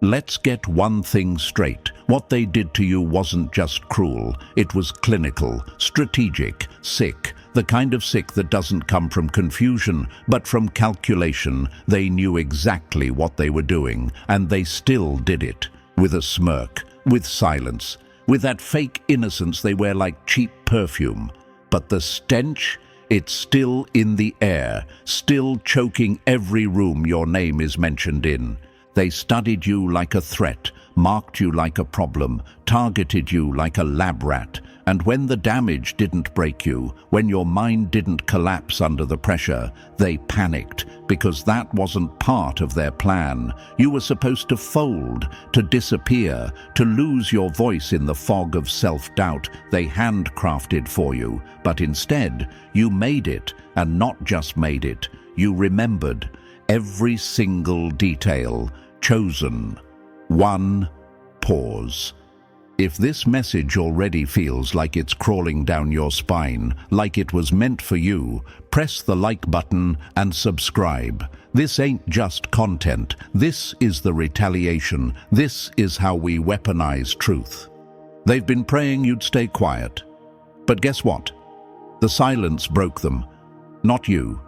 Let's get one thing straight. What they did to you wasn't just cruel. It was clinical, strategic, sick. The kind of sick that doesn't come from confusion, but from calculation. They knew exactly what they were doing, and they still did it. With a smirk, with silence, with that fake innocence they wear like cheap perfume. But the stench, it's still in the air, still choking every room your name is mentioned in. They studied you like a threat, marked you like a problem, targeted you like a lab rat. And when the damage didn't break you, when your mind didn't collapse under the pressure, they panicked, because that wasn't part of their plan. You were supposed to fold, to disappear, to lose your voice in the fog of self-doubt they handcrafted for you. But instead, you made it, and not just made it. You remembered every single detail, chosen. One pause. If this message already feels like it's crawling down your spine, like it was meant for you, press the like button and subscribe. This ain't just content. This is the retaliation. This is how we weaponize truth. They've been praying you'd stay quiet. But guess what? The silence broke them, not you.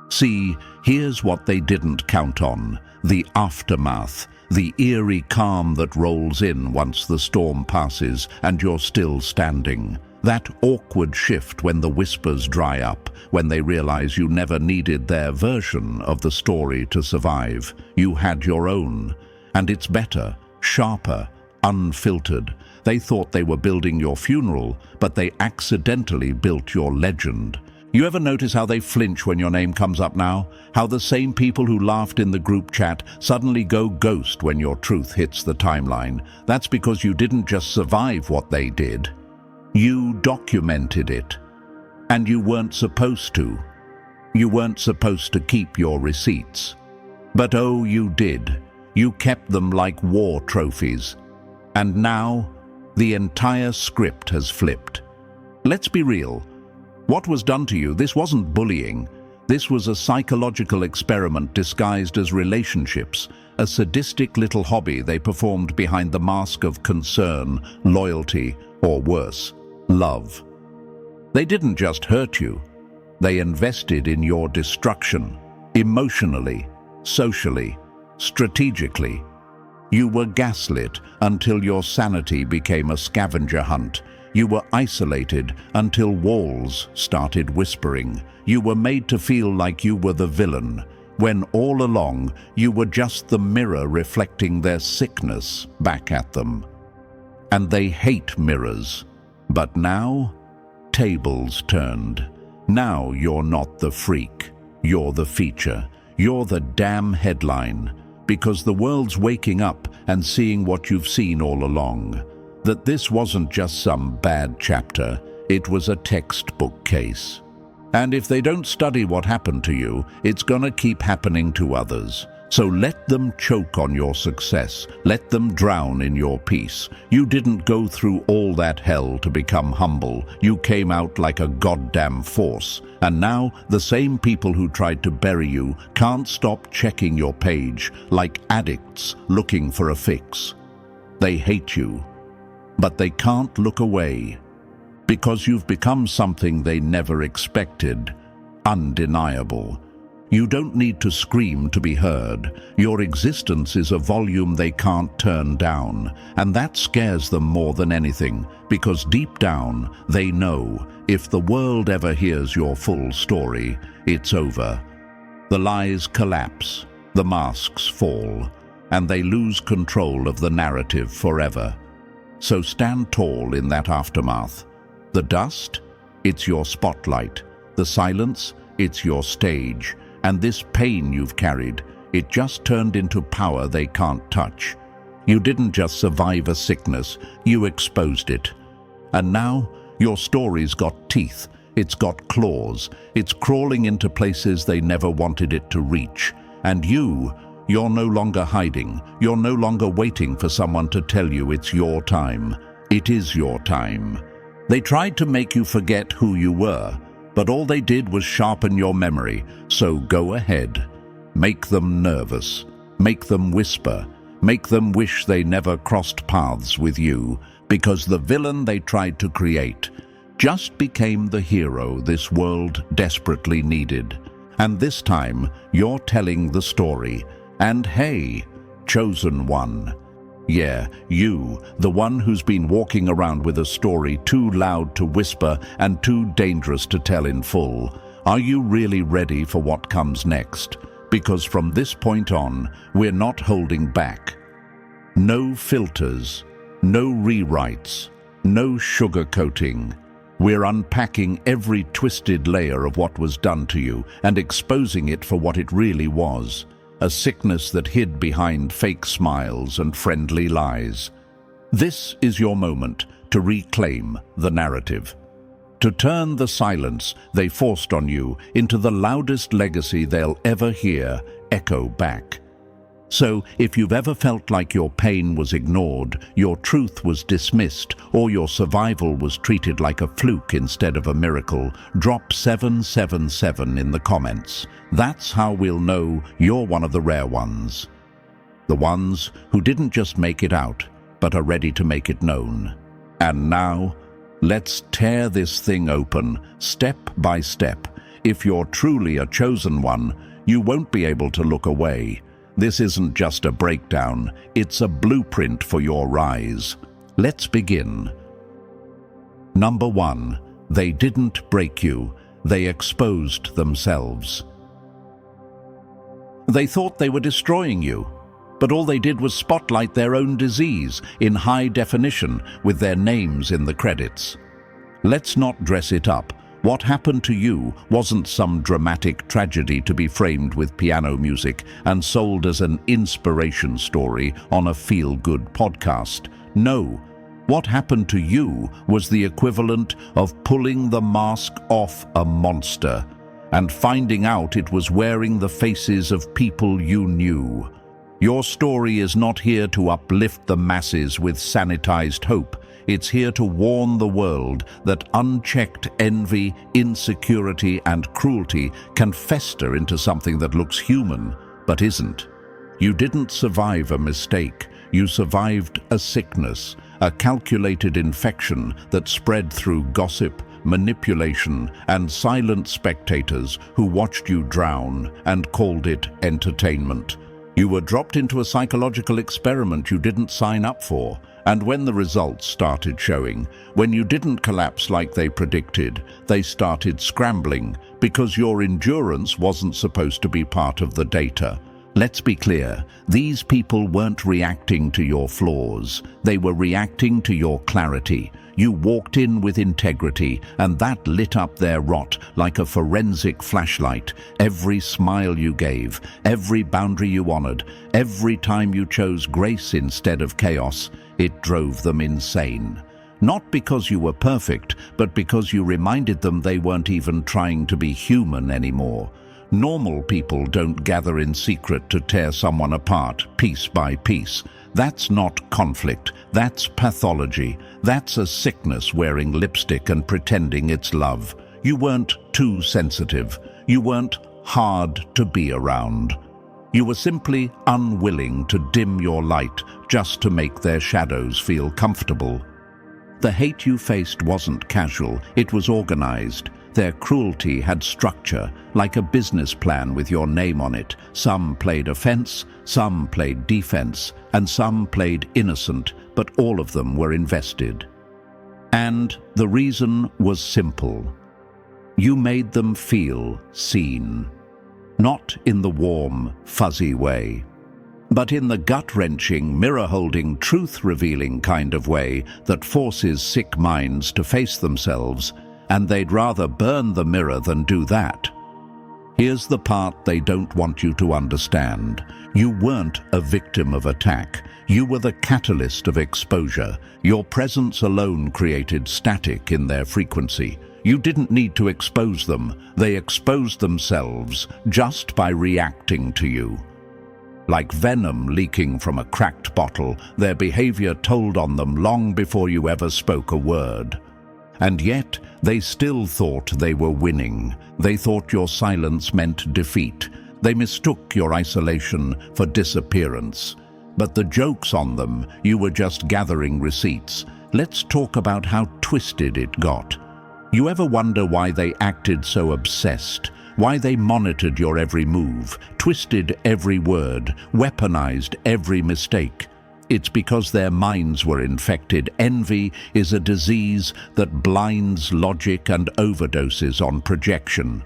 See, here's what they didn't count on: the aftermath. The eerie calm that rolls in once the storm passes and you're still standing. That awkward shift when the whispers dry up, when they realize you never needed their version of the story to survive. You had your own. And it's better, sharper, unfiltered. They thought they were building your funeral, but they accidentally built your legend. You ever notice how they flinch when your name comes up now? How the same people who laughed in the group chat suddenly go ghost when your truth hits the timeline? That's because you didn't just survive what they did. You documented it. And you weren't supposed to. You weren't supposed to keep your receipts. But oh, you did. You kept them like war trophies. And now, the entire script has flipped. Let's be real. What was done to you, this wasn't bullying. This was a psychological experiment disguised as relationships, a sadistic little hobby they performed behind the mask of concern, loyalty, or worse, love. They didn't just hurt you. They invested in your destruction, emotionally, socially, strategically. You were gaslit until your sanity became a scavenger hunt. You were isolated until walls started whispering. You were made to feel like you were the villain, when all along you were just the mirror reflecting their sickness back at them. And they hate mirrors. But now, tables turned. Now you're not the freak. You're the feature. You're the damn headline. Because the world's waking up and seeing what you've seen all along. That this wasn't just some bad chapter, it was a textbook case. And if they don't study what happened to you, it's gonna keep happening to others. So let them choke on your success, let them drown in your peace. You didn't go through all that hell to become humble. You came out like a goddamn force. And now, the same people who tried to bury you can't stop checking your page like addicts looking for a fix. They hate you. But they can't look away, because you've become something they never expected, undeniable. You don't need to scream to be heard. Your existence is a volume they can't turn down, and that scares them more than anything, because deep down they know if the world ever hears your full story, it's over. The lies collapse, the masks fall, and they lose control of the narrative forever. So stand tall in that aftermath. The dust, it's your spotlight. The silence, it's your stage. And this pain you've carried, it just turned into power they can't touch. You didn't just survive a sickness, you exposed it. And now, your story's got teeth, it's got claws, it's crawling into places they never wanted it to reach. And you're no longer hiding. You're no longer waiting for someone to tell you it's your time. It is your time. They tried to make you forget who you were, but all they did was sharpen your memory. So go ahead. Make them nervous. Make them whisper. Make them wish they never crossed paths with you, because the villain they tried to create just became the hero this world desperately needed. And this time, you're telling the story. And hey, chosen one. Yeah, you, the one who's been walking around with a story too loud to whisper and too dangerous to tell in full. Are you really ready for what comes next? Because from this point on, we're not holding back. No filters, no rewrites, no sugarcoating. We're unpacking every twisted layer of what was done to you and exposing it for what it really was. A sickness that hid behind fake smiles and friendly lies. This is your moment to reclaim the narrative. To turn the silence they forced on you into the loudest legacy they'll ever hear echo back. So, if you've ever felt like your pain was ignored, your truth was dismissed, or your survival was treated like a fluke instead of a miracle, drop 777 in the comments. That's how we'll know you're one of the rare ones. The ones who didn't just make it out, but are ready to make it known. And now, let's tear this thing open, step by step. If you're truly a chosen one, you won't be able to look away. This isn't just a breakdown, it's a blueprint for your rise. Let's begin. Number 1, they didn't break you, they exposed themselves. They thought they were destroying you, but all they did was spotlight their own disease in high definition with their names in the credits. Let's not dress it up. What happened to you wasn't some dramatic tragedy to be framed with piano music and sold as an inspiration story on a feel-good podcast. No, what happened to you was the equivalent of pulling the mask off a monster and finding out it was wearing the faces of people you knew. Your story is not here to uplift the masses with sanitized hope. It's here to warn the world that unchecked envy, insecurity, and cruelty can fester into something that looks human, but isn't. You didn't survive a mistake. You survived a sickness, a calculated infection that spread through gossip, manipulation, and silent spectators who watched you drown and called it entertainment. You were dropped into a psychological experiment you didn't sign up for. And when the results started showing, when you didn't collapse like they predicted, they started scrambling because your endurance wasn't supposed to be part of the data. Let's be clear, these people weren't reacting to your flaws. They were reacting to your clarity. You walked in with integrity, and that lit up their rot like a forensic flashlight. Every smile you gave, every boundary you honored, every time you chose grace instead of chaos, it drove them insane. Not because you were perfect, but because you reminded them they weren't even trying to be human anymore. Normal people don't gather in secret to tear someone apart, piece by piece. That's not conflict, that's pathology. That's a sickness wearing lipstick and pretending it's love. You weren't too sensitive. You weren't hard to be around. You were simply unwilling to dim your light just to make their shadows feel comfortable. The hate you faced wasn't casual, it was organized. Their cruelty had structure, like a business plan with your name on it. Some played offense, some played defense, and some played innocent, but all of them were invested. And the reason was simple. You made them feel seen. Not in the warm, fuzzy way, but in the gut-wrenching, mirror-holding, truth-revealing kind of way that forces sick minds to face themselves, and they'd rather burn the mirror than do that. Here's the part they don't want you to understand. You weren't a victim of attack. You were the catalyst of exposure. Your presence alone created static in their frequency. You didn't need to expose them. They exposed themselves just by reacting to you. Like venom leaking from a cracked bottle, their behavior told on them long before you ever spoke a word. And yet, they still thought they were winning. They thought your silence meant defeat. They mistook your isolation for disappearance. But the joke's on them, you were just gathering receipts. Let's talk about how twisted it got. You ever wonder why they acted so obsessed? Why they monitored your every move, twisted every word, weaponized every mistake? It's because their minds were infected. Envy is a disease that blinds logic and overdoses on projection.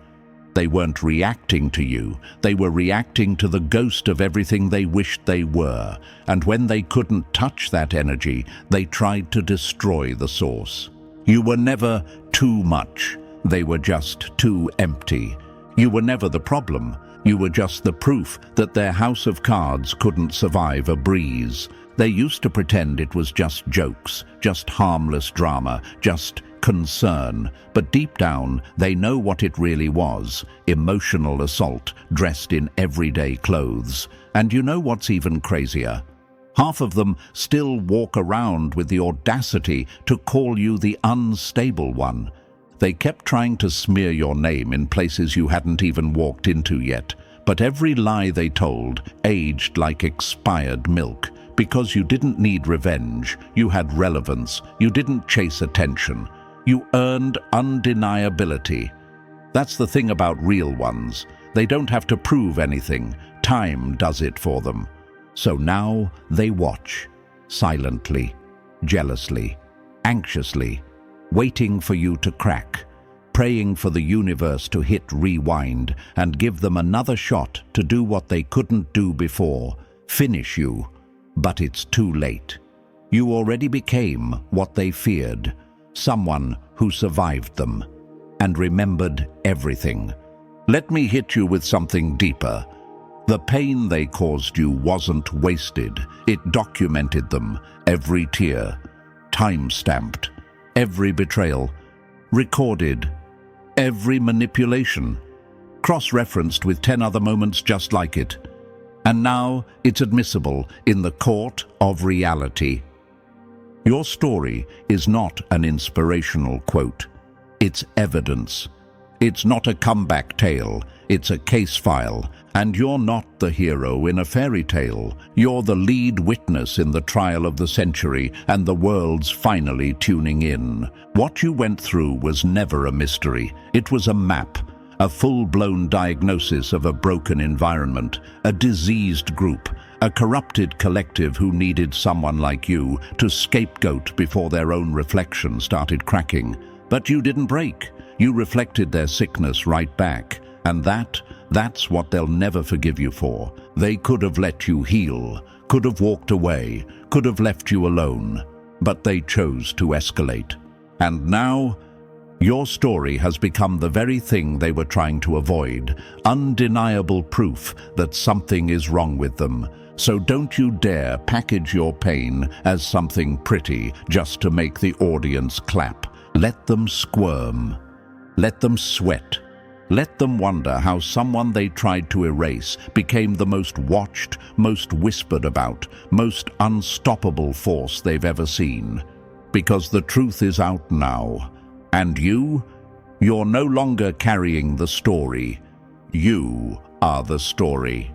They weren't reacting to you. They were reacting to the ghost of everything they wished they were. And when they couldn't touch that energy, they tried to destroy the source. You were never too much. They were just too empty. You were never the problem. You were just the proof that their house of cards couldn't survive a breeze. They used to pretend it was just jokes, just harmless drama, just concern. But deep down, they know what it really was: emotional assault dressed in everyday clothes. And you know what's even crazier? Half of them still walk around with the audacity to call you the unstable one. They kept trying to smear your name in places you hadn't even walked into yet. But every lie they told aged like expired milk. Because you didn't need revenge, you had relevance, you didn't chase attention. You earned undeniability. That's the thing about real ones. They don't have to prove anything. Time does it for them. So now they watch, silently, jealously, anxiously, waiting for you to crack, praying for the universe to hit rewind and give them another shot to do what they couldn't do before, finish you. But it's too late. You already became what they feared, someone who survived them and remembered everything. Let me hit you with something deeper. The pain they caused you wasn't wasted. It documented them, every tear, time-stamped, every betrayal, recorded, every manipulation, cross-referenced with 10 other moments just like it. And now it's admissible in the court of reality. Your story is not an inspirational quote. It's evidence. It's not a comeback tale. It's a case file. And you're not the hero in a fairy tale. You're the lead witness in the trial of the century, and the world's finally tuning in. What you went through was never a mystery. It was a map. A full-blown diagnosis of a broken environment, a diseased group, a corrupted collective who needed someone like you to scapegoat before their own reflection started cracking. But you didn't break. You reflected their sickness right back. And that's what they'll never forgive you for. They could have let you heal, could have walked away, could have left you alone. But they chose to escalate. And now, your story has become the very thing they were trying to avoid, undeniable proof that something is wrong with them. So don't you dare package your pain as something pretty just to make the audience clap. Let them squirm. Let them sweat. Let them wonder how someone they tried to erase became the most watched, most whispered about, most unstoppable force they've ever seen. Because the truth is out now. And you're no longer carrying the story. You are the story.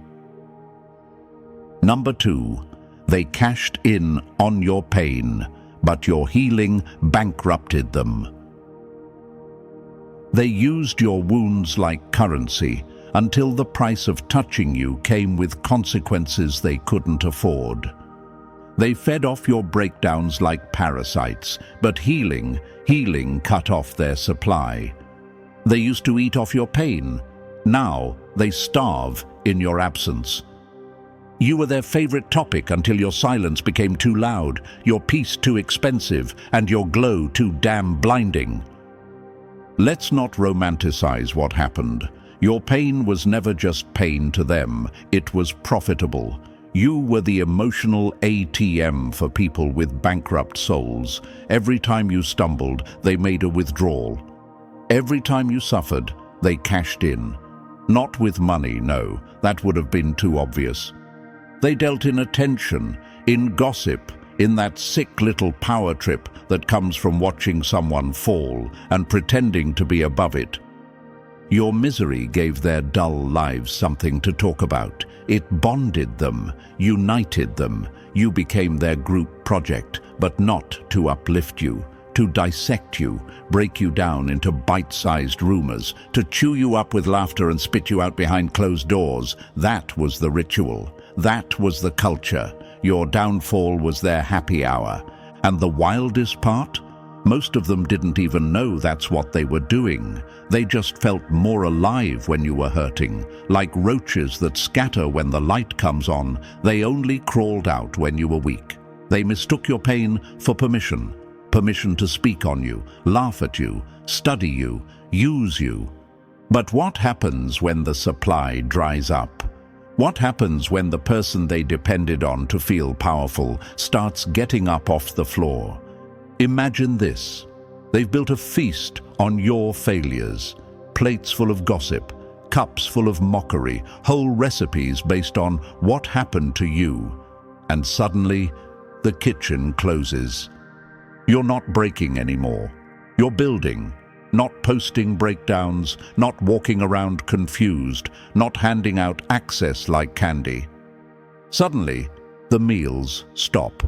Number 2, they cashed in on your pain, but your healing bankrupted them. They used your wounds like currency until the price of touching you came with consequences they couldn't afford. They fed off your breakdowns like parasites, but healing cut off their supply. They used to eat off your pain. Now they starve in your absence. You were their favorite topic until your silence became too loud, your peace too expensive, and your glow too damn blinding. Let's not romanticize what happened. Your pain was never just pain to them, it was profitable. You were the emotional ATM for people with bankrupt souls. Every time you stumbled, they made a withdrawal. Every time you suffered, they cashed in. Not with money, no, that would have been too obvious. They dealt in attention, in gossip, in that sick little power trip that comes from watching someone fall and pretending to be above it. Your misery gave their dull lives something to talk about. It bonded them, united them. You became their group project, but not to uplift you, to dissect you, break you down into bite-sized rumors, to chew you up with laughter and spit you out behind closed doors. That was the ritual. That was the culture. Your downfall was their happy hour. And the wildest part? Most of them didn't even know that's what they were doing. They just felt more alive when you were hurting. Like roaches that scatter when the light comes on, they only crawled out when you were weak. They mistook your pain for permission. Permission to speak on you, laugh at you, study you, use you. But what happens when the supply dries up? What happens when the person they depended on to feel powerful starts getting up off the floor? Imagine this. They've built a feast on your failures. Plates full of gossip, cups full of mockery, whole recipes based on what happened to you. And suddenly, the kitchen closes. You're not breaking anymore. You're building. Not posting breakdowns, not walking around confused, not handing out access like candy. Suddenly, the meals stop.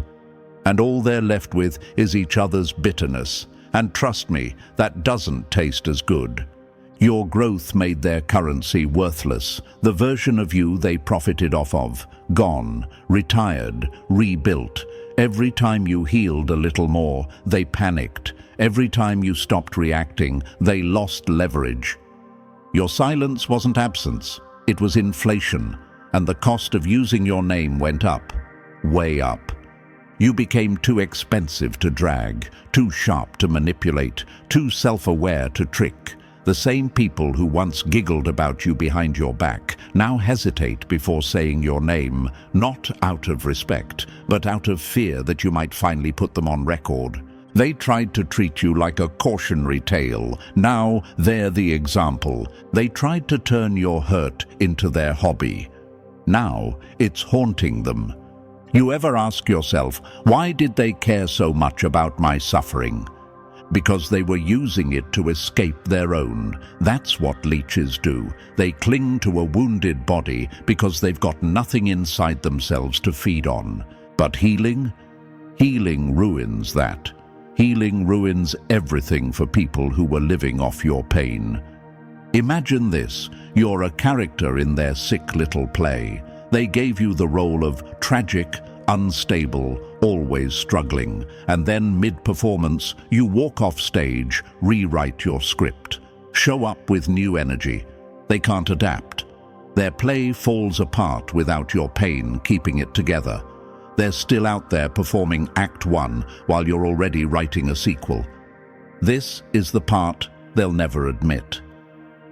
And all they're left with is each other's bitterness. And trust me, that doesn't taste as good. Your growth made their currency worthless. The version of you they profited off of. Gone, retired, rebuilt. Every time you healed a little more, they panicked. Every time you stopped reacting, they lost leverage. Your silence wasn't absence, it was inflation. And the cost of using your name went up. Way up. You became too expensive to drag, too sharp to manipulate, too self-aware to trick. The same people who once giggled about you behind your back now hesitate before saying your name, not out of respect, but out of fear that you might finally put them on record. They tried to treat you like a cautionary tale. Now they're the example. They tried to turn your hurt into their hobby. Now it's haunting them. You ever ask yourself, why did they care so much about my suffering? Because they were using it to escape their own. That's what leeches do. They cling to a wounded body because they've got nothing inside themselves to feed on. But healing? Healing ruins that. Healing ruins everything for people who were living off your pain. Imagine this. You're a character in their sick little play. They gave you the role of tragic, unstable, always struggling, and then mid-performance, you walk off stage, rewrite your script, show up with new energy. They can't adapt. Their play falls apart without your pain keeping it together. They're still out there performing Act 1 while you're already writing a sequel. This is the part they'll never admit.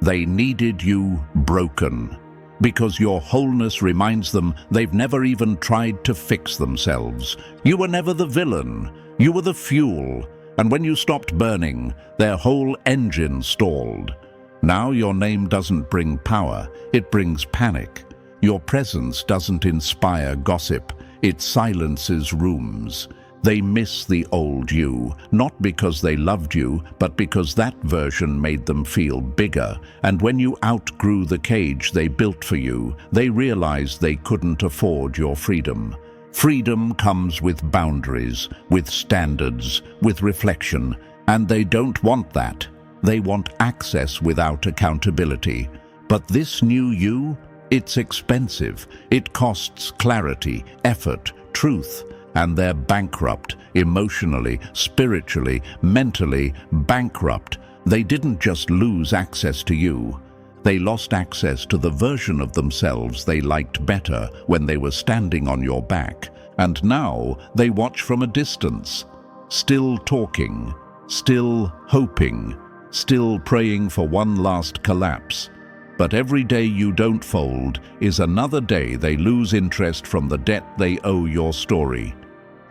They needed you broken. Because your wholeness reminds them they've never even tried to fix themselves. You were never the villain, you were the fuel, and when you stopped burning, their whole engine stalled. Now your name doesn't bring power, it brings panic. Your presence doesn't inspire gossip, it silences rooms. They miss the old you, not because they loved you, but because that version made them feel bigger. And when you outgrew the cage they built for you, they realized they couldn't afford your freedom. Freedom comes with boundaries, with standards, with reflection, and they don't want that. They want access without accountability. But this new you, it's expensive. It costs clarity, effort, truth. And they're bankrupt, emotionally, spiritually, mentally bankrupt. They didn't just lose access to you. They lost access to the version of themselves they liked better when they were standing on your back. And now they watch from a distance, still talking, still hoping, still praying for one last collapse. But every day you don't fold is another day they lose interest from the debt they owe your story.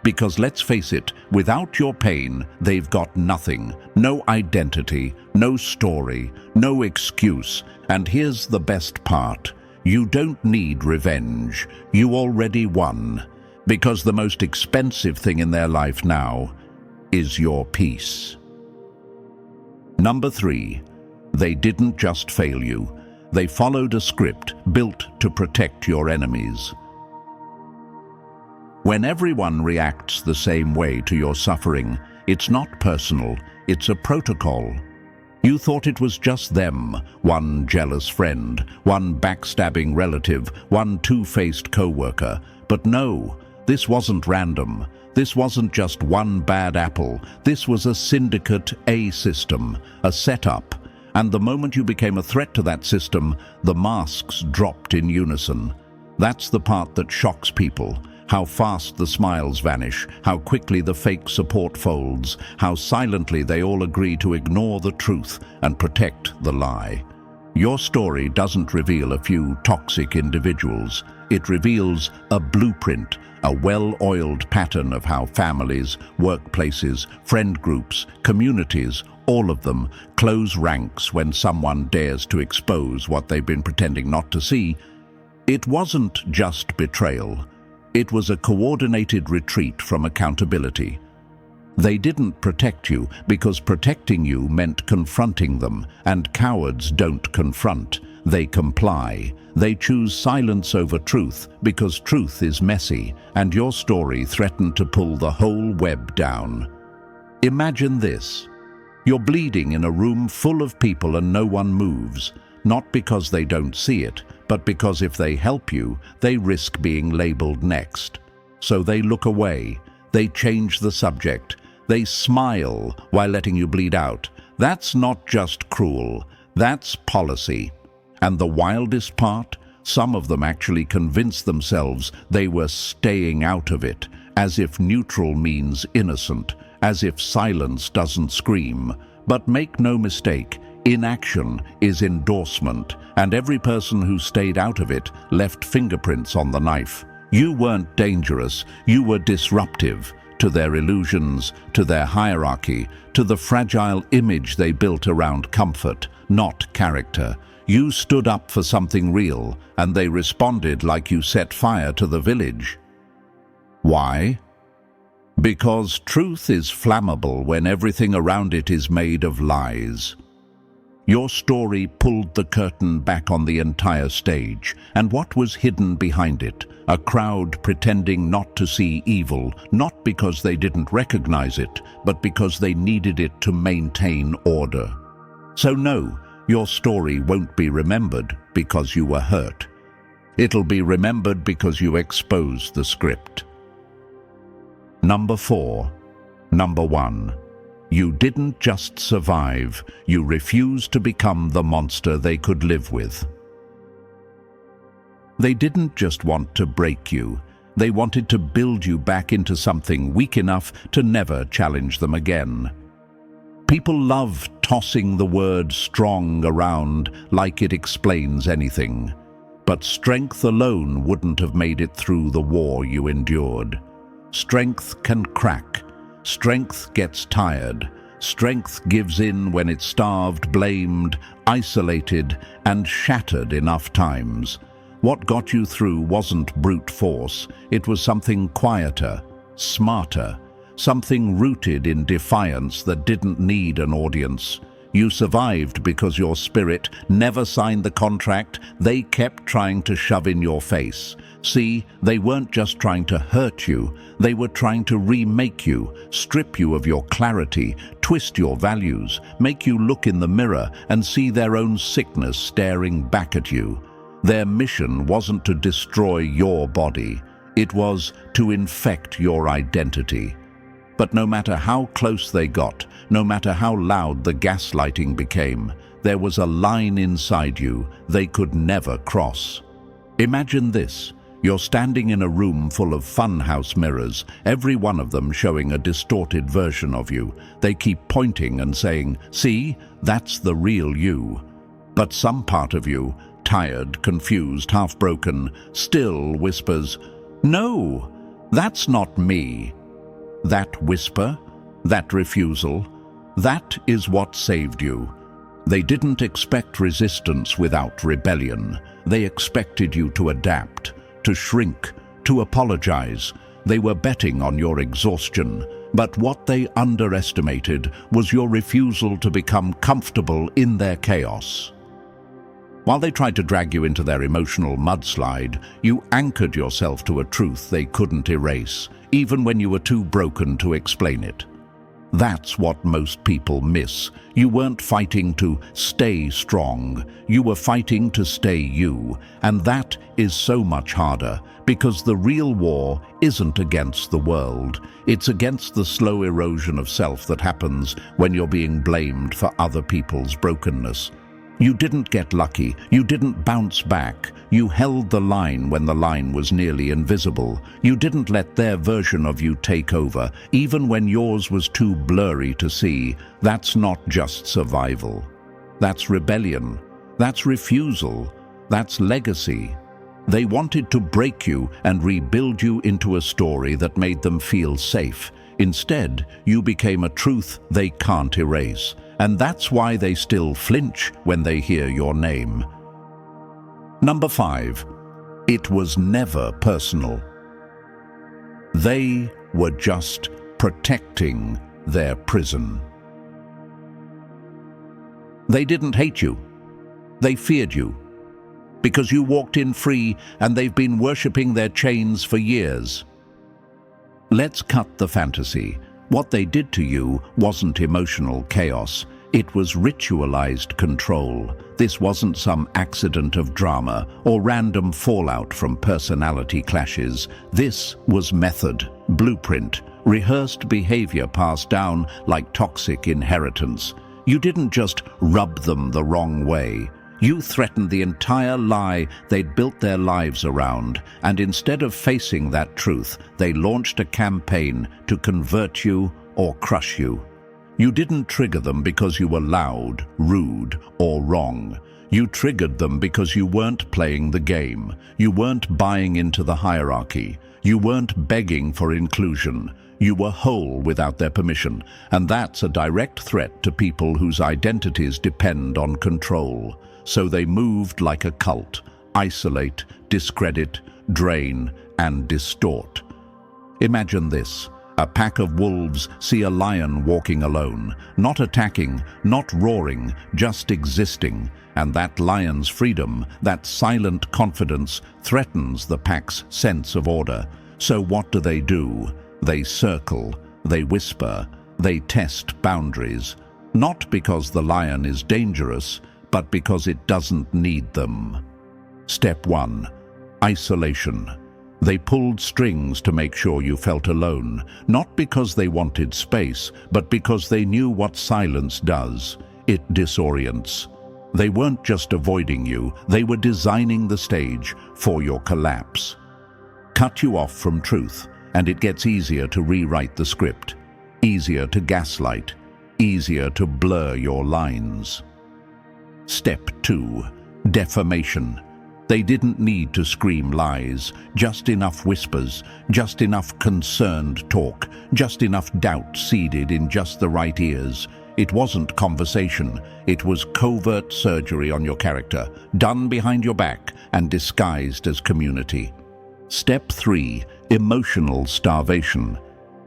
Because let's face it, without your pain, they've got nothing. No identity, no story, no excuse. And here's the best part. You don't need revenge. You already won. Because the most expensive thing in their life now is your peace. Number 3. They didn't just fail you. They followed a script built to protect your enemies. When everyone reacts the same way to your suffering, it's not personal, it's a protocol. You thought it was just them, one jealous friend, one backstabbing relative, one two-faced co-worker. But no, this wasn't random. This wasn't just one bad apple. This was a syndicate, a system, a setup. And the moment you became a threat to that system, the masks dropped in unison. That's the part that shocks people. How fast the smiles vanish, how quickly the fake support folds, how silently they all agree to ignore the truth and protect the lie. Your story doesn't reveal a few toxic individuals. It reveals a blueprint, a well-oiled pattern of how families, workplaces, friend groups, communities, all of them, close ranks when someone dares to expose what they've been pretending not to see. It wasn't just betrayal. It was a coordinated retreat from accountability. They didn't protect you because protecting you meant confronting them, and cowards don't confront. They comply. They choose silence over truth because truth is messy, and your story threatened to pull the whole web down. Imagine this. You're bleeding in a room full of people and no one moves, not because they don't see it, but because if they help you, they risk being labeled next. So they look away, they change the subject, they smile while letting you bleed out. That's not just cruel, that's policy. And the wildest part, some of them actually convinced themselves they were staying out of it, as if neutral means innocent, as if silence doesn't scream. But make no mistake, inaction is endorsement, and every person who stayed out of it left fingerprints on the knife. You weren't dangerous, you were disruptive to their illusions, to their hierarchy, to the fragile image they built around comfort, not character. You stood up for something real, and they responded like you set fire to the village. Why? Because truth is flammable when everything around it is made of lies. Your story pulled the curtain back on the entire stage, and what was hidden behind it? A crowd pretending not to see evil, not because they didn't recognize it, but because they needed it to maintain order. So no, your story won't be remembered because you were hurt. It'll be remembered because you exposed the script. Number 4. Number 1. You didn't just survive, you refused to become the monster they could live with. They didn't just want to break you, they wanted to build you back into something weak enough to never challenge them again. People love tossing the word strong around like it explains anything. But strength alone wouldn't have made it through the war you endured. Strength can crack. Strength gets tired. Strength gives in when it's starved, blamed, isolated, and shattered enough times. What got you through wasn't brute force. It was something quieter, smarter, something rooted in defiance that didn't need an audience. You survived because your spirit never signed the contract they kept trying to shove in your face. See, they weren't just trying to hurt you, they were trying to remake you, strip you of your clarity, twist your values, make you look in the mirror and see their own sickness staring back at you. Their mission wasn't to destroy your body, it was to infect your identity. But no matter how close they got, no matter how loud the gaslighting became, there was a line inside you they could never cross. Imagine this. You're standing in a room full of funhouse mirrors, every one of them showing a distorted version of you. They keep pointing and saying, "See, that's the real you." But some part of you, tired, confused, half-broken, still whispers, "No, that's not me." That whisper, that refusal, that is what saved you. They didn't expect resistance without rebellion. They expected you to adapt, to shrink, to apologize, They were betting on your exhaustion, but what they underestimated was your refusal to become comfortable in their chaos. While they tried to drag you into their emotional mudslide, you anchored yourself to a truth they couldn't erase, even when you were too broken to explain it. That's what most people miss. You weren't fighting to stay strong. You were fighting to stay you. And that is so much harder, because the real war isn't against the world. It's against the slow erosion of self that happens when you're being blamed for other people's brokenness. You didn't get lucky. You didn't bounce back. You held the line when the line was nearly invisible. You didn't let their version of you take over, even when yours was too blurry to see. That's not just survival. That's rebellion. That's refusal. That's legacy. They wanted to break you and rebuild you into a story that made them feel safe. Instead, you became a truth they can't erase. And that's why they still flinch when they hear your name. Number 5. It was never personal. They were just protecting their prison. They didn't hate you. They feared you. Because you walked in free and they've been worshipping their chains for years. Let's cut the fantasy. What they did to you wasn't emotional chaos. It was ritualized control. This wasn't some accident of drama or random fallout from personality clashes. This was method, blueprint, rehearsed behavior passed down like toxic inheritance. You didn't just rub them the wrong way. You threatened the entire lie they'd built their lives around, and instead of facing that truth, they launched a campaign to convert you or crush you. You didn't trigger them because you were loud, rude, or wrong. You triggered them because you weren't playing the game. You weren't buying into the hierarchy. You weren't begging for inclusion. You were whole without their permission, and that's a direct threat to people whose identities depend on control. So they moved like a cult: isolate, discredit, drain, and distort. Imagine this. A pack of wolves see a lion walking alone, not attacking, not roaring, just existing. And that lion's freedom, that silent confidence, threatens the pack's sense of order. So what do? They circle, they whisper, they test boundaries. Not because the lion is dangerous, but because it doesn't need them. Step 1. Isolation. They pulled strings to make sure you felt alone, not because they wanted space, but because they knew what silence does. It disorients. They weren't just avoiding you, they were designing the stage for your collapse. Cut you off from truth, and it gets easier to rewrite the script, easier to gaslight, easier to blur your lines. Step 2. Defamation. They didn't need to scream lies, just enough whispers, just enough concerned talk, just enough doubt seeded in just the right ears. It wasn't conversation, it was covert surgery on your character, done behind your back and disguised as community. Step 3. Emotional starvation.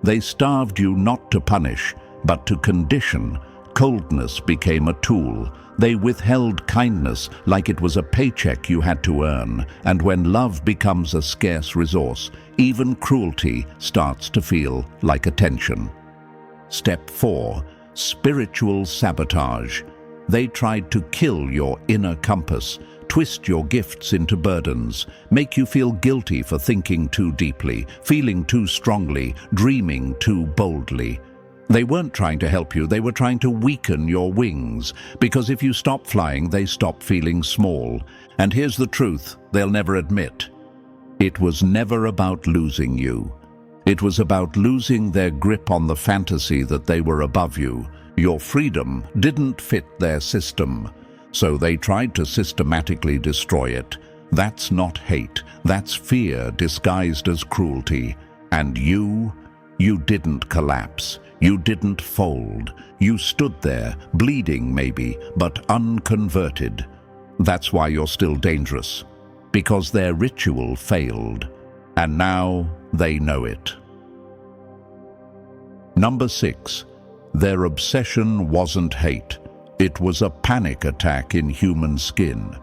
They starved you not to punish, but to condition. Coldness became a tool. They withheld kindness like it was a paycheck you had to earn, and when love becomes a scarce resource, even cruelty starts to feel like attention. Step 4. Spiritual sabotage. They tried to kill your inner compass, twist your gifts into burdens, make you feel guilty for thinking too deeply, feeling too strongly, dreaming too boldly. They weren't trying to help you, they were trying to weaken your wings, because if you stop flying, they stop feeling small. And here's the truth they'll never admit. It was never about losing you. It was about losing their grip on the fantasy that they were above you. Your freedom didn't fit their system, so they tried to systematically destroy it. That's not hate, that's fear disguised as cruelty. And you didn't collapse. You didn't fold. You stood there, bleeding maybe, but unconverted. That's why you're still dangerous. Because their ritual failed. And now they know it. Number 6. Their obsession wasn't hate. It was a panic attack in human skin.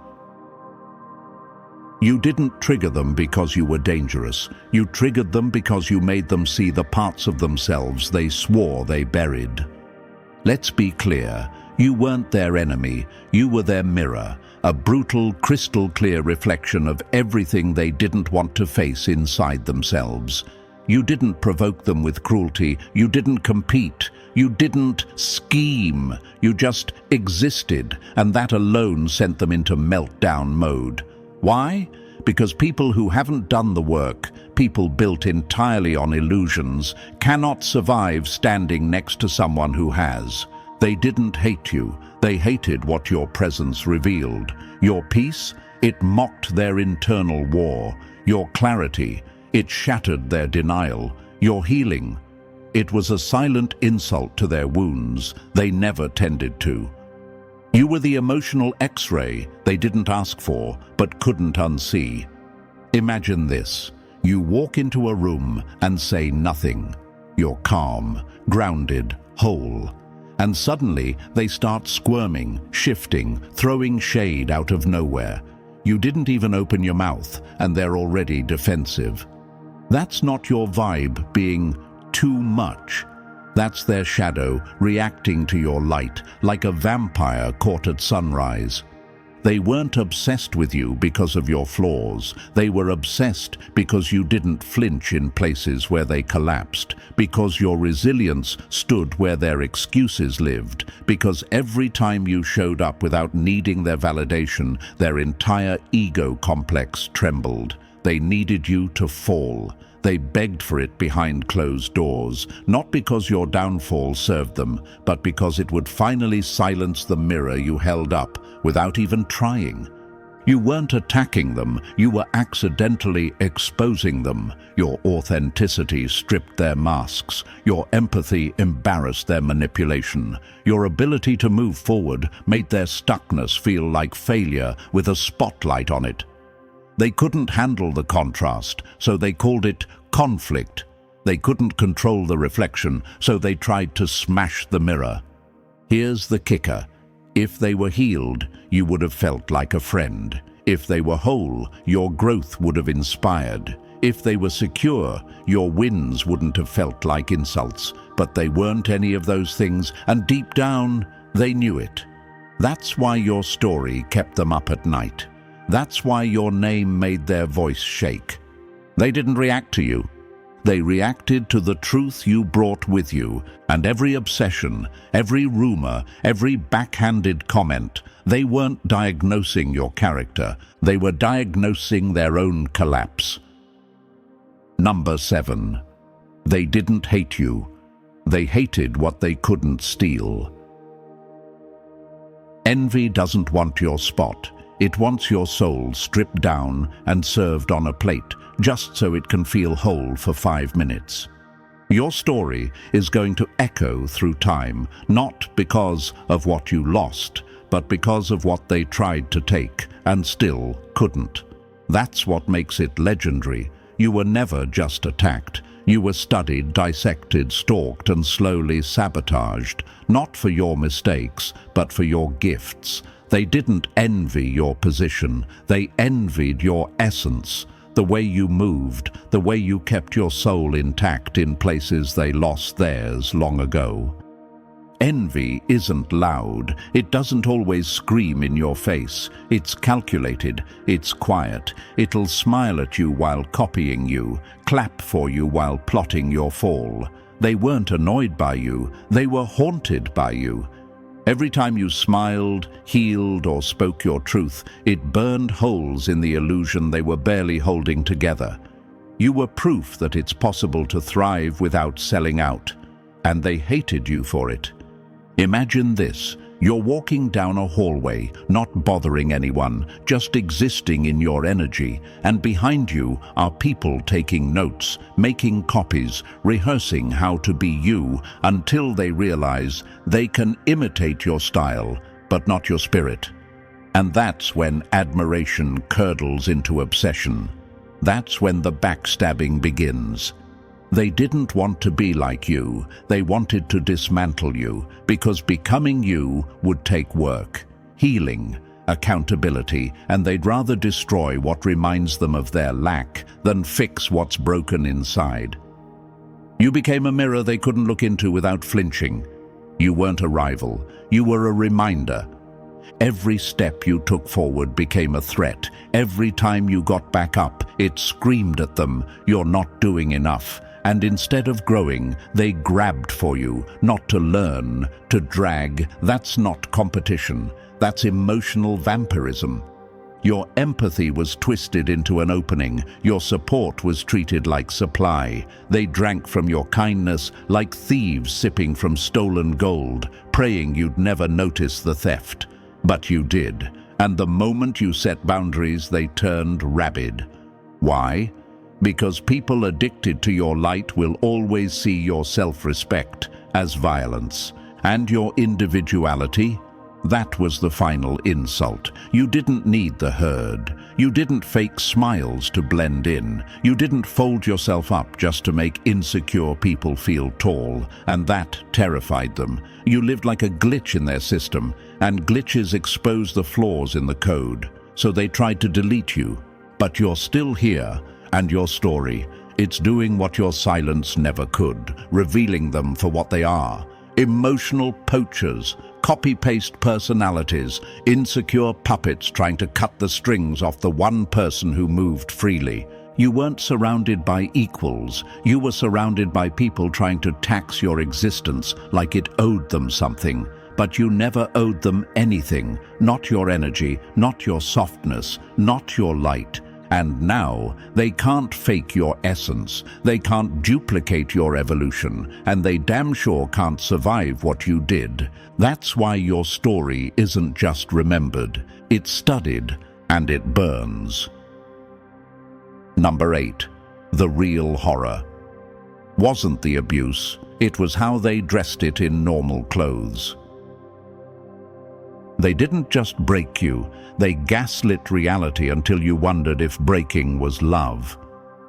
You didn't trigger them because you were dangerous. You triggered them because you made them see the parts of themselves they swore they buried. Let's be clear. You weren't their enemy. You were their mirror, a brutal, crystal-clear reflection of everything they didn't want to face inside themselves. You didn't provoke them with cruelty. You didn't compete. You didn't scheme. You just existed, and that alone sent them into meltdown mode. Why? Because people who haven't done the work, people built entirely on illusions, cannot survive standing next to someone who has. They didn't hate you. They hated what your presence revealed. Your peace? It mocked their internal war. Your clarity? It shattered their denial. Your healing? It was a silent insult to their wounds they never tended to. You were the emotional X-ray they didn't ask for, but couldn't unsee. Imagine this. You walk into a room and say nothing. You're calm, grounded, whole. And suddenly they start squirming, shifting, throwing shade out of nowhere. You didn't even open your mouth, and they're already defensive. That's not your vibe being too much. That's their shadow reacting to your light, like a vampire caught at sunrise. They weren't obsessed with you because of your flaws. They were obsessed because you didn't flinch in places where they collapsed, because your resilience stood where their excuses lived, because every time you showed up without needing their validation, their entire ego complex trembled. They needed you to fall. They begged for it behind closed doors, not because your downfall served them, but because it would finally silence the mirror you held up without even trying. You weren't attacking them, you were accidentally exposing them. Your authenticity stripped their masks. Your empathy embarrassed their manipulation. Your ability to move forward made their stuckness feel like failure with a spotlight on it. They couldn't handle the contrast, so they called it conflict. They couldn't control the reflection, so they tried to smash the mirror. Here's the kicker. If they were healed, you would have felt like a friend. If they were whole, your growth would have inspired. If they were secure, your wins wouldn't have felt like insults. But they weren't any of those things, and deep down, they knew it. That's why your story kept them up at night. That's why your name made their voice shake. They didn't react to you. They reacted to the truth you brought with you, and every obsession, every rumor, every backhanded comment. They weren't diagnosing your character. They were diagnosing their own collapse. Number 7. They didn't hate you. They hated what they couldn't steal. Envy doesn't want your spot. It wants your soul stripped down and served on a plate, just so it can feel whole for 5 minutes. Your story is going to echo through time, not because of what you lost, but because of what they tried to take and still couldn't. That's what makes it legendary. You were never just attacked. You were studied, dissected, stalked, and slowly sabotaged, not for your mistakes, but for your gifts. They didn't envy your position. They envied your essence, the way you moved, the way you kept your soul intact in places they lost theirs long ago. Envy isn't loud. It doesn't always scream in your face. It's calculated. It's quiet. It'll smile at you while copying you, clap for you while plotting your fall. They weren't annoyed by you. They were haunted by you. Every time you smiled, healed, or spoke your truth, it burned holes in the illusion they were barely holding together. You were proof that it's possible to thrive without selling out, and they hated you for it. Imagine this. You're walking down a hallway, not bothering anyone, just existing in your energy, and behind you are people taking notes, making copies, rehearsing how to be you, until they realize they can imitate your style, but not your spirit. And that's when admiration curdles into obsession. That's when the backstabbing begins. They didn't want to be like you. They wanted to dismantle you, because becoming you would take work, healing, accountability, and they'd rather destroy what reminds them of their lack than fix what's broken inside. You became a mirror they couldn't look into without flinching. You weren't a rival. You were a reminder. Every step you took forward became a threat. Every time you got back up, it screamed at them, "You're not doing enough." And instead of growing, they grabbed for you, not to learn, to drag. That's not competition. That's emotional vampirism. Your empathy was twisted into an opening. Your support was treated like supply. They drank from your kindness like thieves sipping from stolen gold, praying you'd never notice the theft. But you did. And the moment you set boundaries, they turned rabid. Why? Because people addicted to your light will always see your self-respect as violence. And your individuality? That was the final insult. You didn't need the herd. You didn't fake smiles to blend in. You didn't fold yourself up just to make insecure people feel tall, and that terrified them. You lived like a glitch in their system, and glitches expose the flaws in the code. So they tried to delete you. But you're still here, and your story, it's doing what your silence never could, revealing them for what they are. Emotional poachers, copy-paste personalities, insecure puppets trying to cut the strings off the one person who moved freely. You weren't surrounded by equals. You were surrounded by people trying to tax your existence like it owed them something. But you never owed them anything, not your energy, not your softness, not your light. And now, they can't fake your essence, they can't duplicate your evolution, and they damn sure can't survive what you did. That's why your story isn't just remembered, it's studied, and it burns. Number 8. The real horror. Wasn't the abuse, it was how they dressed it in normal clothes. They didn't just break you, they gaslit reality until you wondered if breaking was love.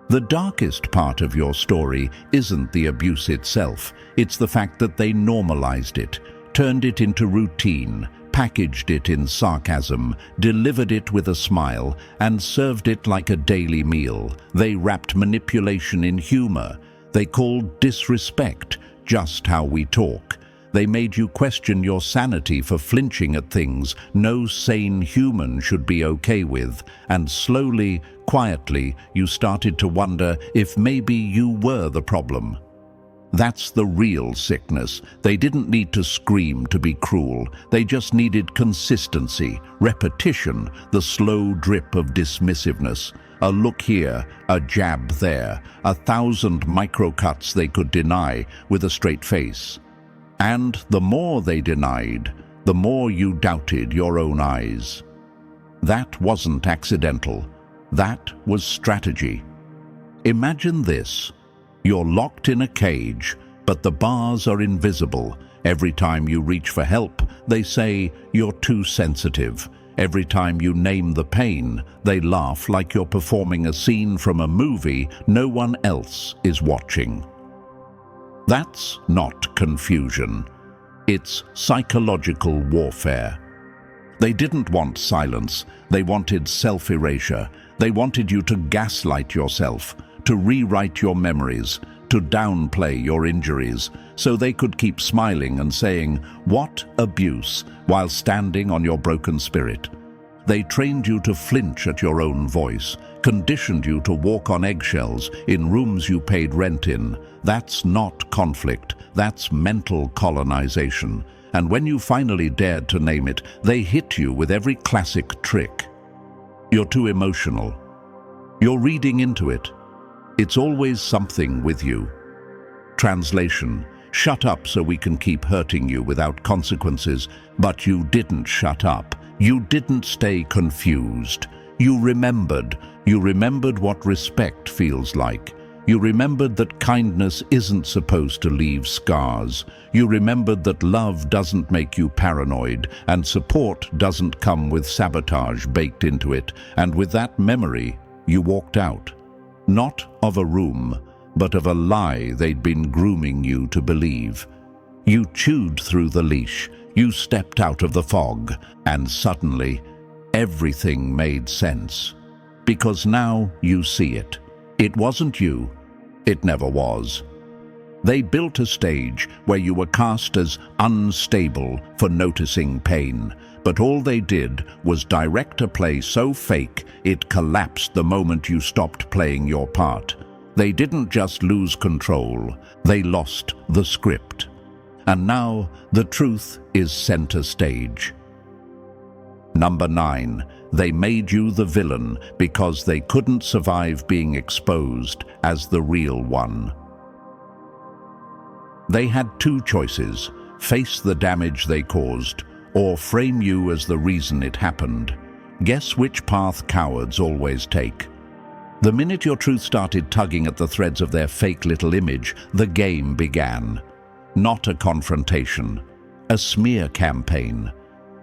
The darkest part of your story isn't the abuse itself, it's the fact that they normalized it, turned it into routine, packaged it in sarcasm, delivered it with a smile, and served it like a daily meal. They wrapped manipulation in humor. They called disrespect just how we talk. They made you question your sanity for flinching at things no sane human should be okay with, and slowly, quietly, you started to wonder if maybe you were the problem. That's the real sickness. They didn't need to scream to be cruel. They just needed consistency, repetition, the slow drip of dismissiveness. A look here, a jab there, 1,000 microcuts they could deny with a straight face. And the more they denied, the more you doubted your own eyes. That wasn't accidental. That was strategy. Imagine this. You're locked in a cage, but the bars are invisible. Every time you reach for help, they say you're too sensitive. Every time you name the pain, they laugh like you're performing a scene from a movie no one else is watching. That's not confusion. It's psychological warfare. They didn't want silence. They wanted self-erasure. They wanted you to gaslight yourself, to rewrite your memories, to downplay your injuries, so they could keep smiling and saying, "What abuse," while standing on your broken spirit. They trained you to flinch at your own voice, conditioned you to walk on eggshells in rooms you paid rent in. That's not conflict, that's mental colonization. And when you finally dared to name it, they hit you with every classic trick. You're too emotional. You're reading into it. It's always something with you. Translation: shut up so we can keep hurting you without consequences. But you didn't shut up. You didn't stay confused. You remembered. You remembered what respect feels like. You remembered that kindness isn't supposed to leave scars. You remembered that love doesn't make you paranoid, and support doesn't come with sabotage baked into it. And with that memory, you walked out. Not of a room, but of a lie they'd been grooming you to believe. You chewed through the leash, you stepped out of the fog, and suddenly, everything made sense. Because now you see it. It wasn't you. It never was. They built a stage where you were cast as unstable for noticing pain, but all they did was direct a play so fake it collapsed the moment you stopped playing your part. They didn't just lose control, they lost the script. And now the truth is center stage. Number 9. They made you the villain because they couldn't survive being exposed as the real one. They had two choices: face the damage they caused, or frame you as the reason it happened. Guess which path cowards always take? The minute your truth started tugging at the threads of their fake little image, the game began. Not a confrontation, a smear campaign.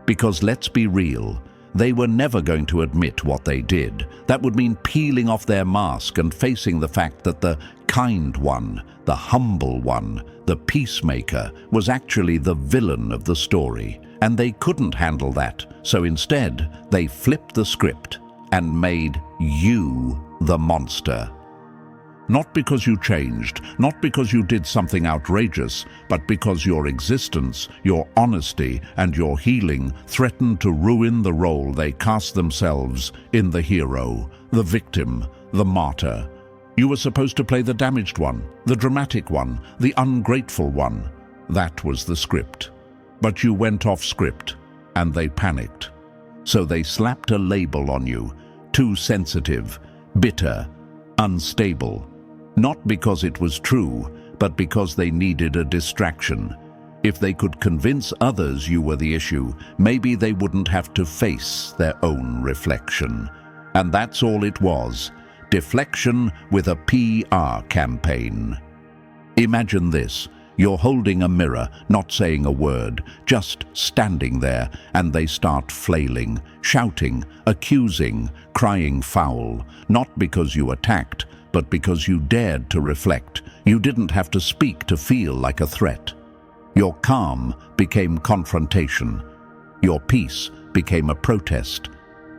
Because let's be real, they were never going to admit what they did. That would mean peeling off their mask and facing the fact that the kind one, the humble one, the peacemaker, was actually the villain of the story. And they couldn't handle that, so instead they flipped the script and made you the monster. Not because you changed, not because you did something outrageous, but because your existence, your honesty, and your healing threatened to ruin the role they cast themselves in: the hero, the victim, the martyr. You were supposed to play the damaged one, the dramatic one, the ungrateful one. That was the script. But you went off script, and they panicked. So they slapped a label on you: too sensitive, bitter, unstable. Not because it was true, but because they needed a distraction. If they could convince others you were the issue, maybe they wouldn't have to face their own reflection. And that's all it was: deflection with a PR campaign. Imagine this. You're holding a mirror, not saying a word, just standing there, and they start flailing, shouting, accusing, crying foul. Not because you attacked, but because you dared to reflect. You didn't have to speak to feel like a threat. Your calm became confrontation. Your peace became a protest.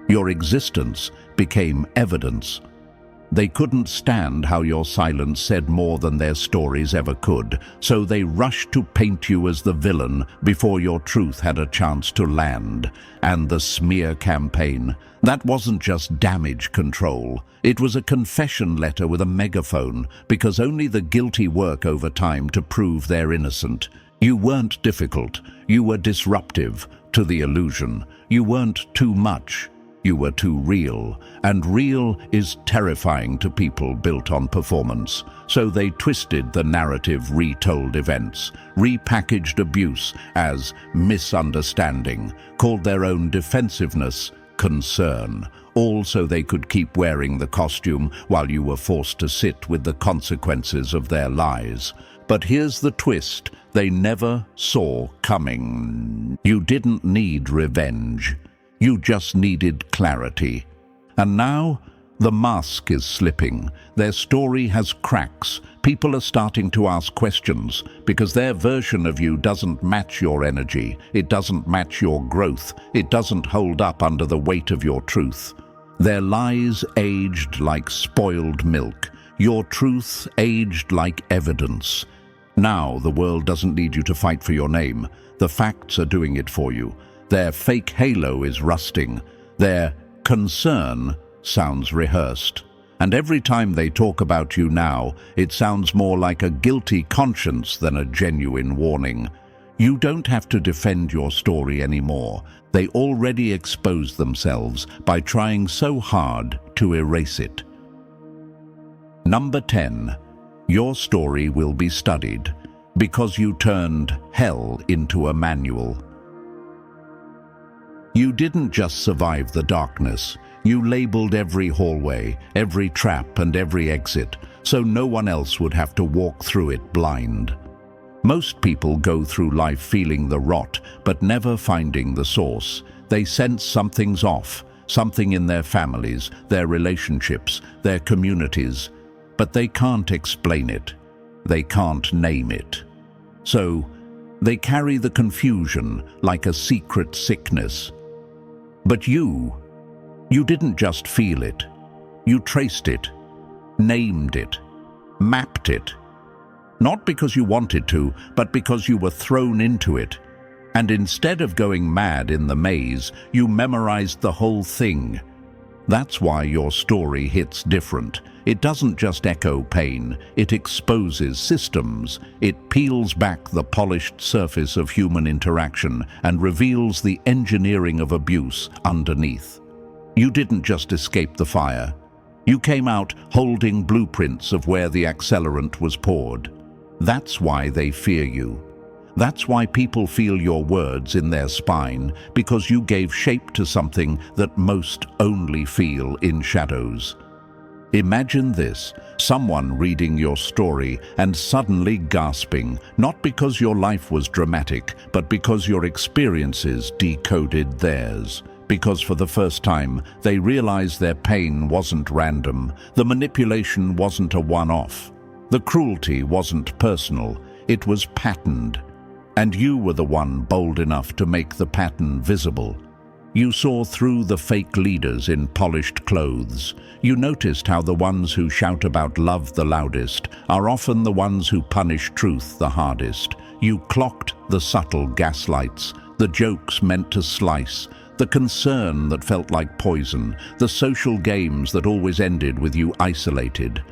Your existence became evidence. They couldn't stand how your silence said more than their stories ever could, so they rushed to paint you as the villain before your truth had a chance to land. And the smear campaign, that wasn't just damage control. It was a confession letter with a megaphone, because only the guilty work over time to prove they're innocent. You weren't difficult. You were disruptive to the illusion. You weren't too much. You were too real, and real is terrifying to people built on performance. So they twisted the narrative, retold events, repackaged abuse as misunderstanding, called their own defensiveness concern, all so they could keep wearing the costume while you were forced to sit with the consequences of their lies. But here's the twist they never saw coming. You didn't need revenge. You just needed clarity. And now, the mask is slipping. Their story has cracks. People are starting to ask questions because their version of you doesn't match your energy. It doesn't match your growth. It doesn't hold up under the weight of your truth. Their lies aged like spoiled milk. Your truth aged like evidence. Now the world doesn't need you to fight for your name. The facts are doing it for you. Their fake halo is rusting. Their concern sounds rehearsed. And every time they talk about you now, it sounds more like a guilty conscience than a genuine warning. You don't have to defend your story anymore. They already exposed themselves by trying so hard to erase it. Number 10. Your story will be studied because you turned hell into a manual. You didn't just survive the darkness. You labeled every hallway, every trap, and every exit, so no one else would have to walk through it blind. Most people go through life feeling the rot, but never finding the source. They sense something's off. something in their families, their relationships, their communities, but they can't explain it. They can't name it. So, they carry the confusion like a secret sickness. But you didn't just feel it. You traced it, named it, mapped it. Not because you wanted to, but because you were thrown into it. And instead of going mad in the maze, you memorized the whole thing. That's why your story hits different. It doesn't just echo pain, it exposes systems. It peels back the polished surface of human interaction and reveals the engineering of abuse underneath. You didn't just escape the fire. You came out holding blueprints of where the accelerant was poured. That's why they fear you. That's why people feel your words in their spine, because you gave shape to something that most only feel in shadows. Imagine this, someone reading your story and suddenly gasping, not because your life was dramatic, but because your experiences decoded theirs. Because for the first time, they realized their pain wasn't random, the manipulation wasn't a one-off, the cruelty wasn't personal, it was patterned. And you were the one bold enough to make the pattern visible. You saw through the fake leaders in polished clothes. You noticed how the ones who shout about love the loudest are often the ones who punish truth the hardest. You clocked the subtle gaslights, the jokes meant to slice, the concern that felt like poison, the social games that always ended with you isolated.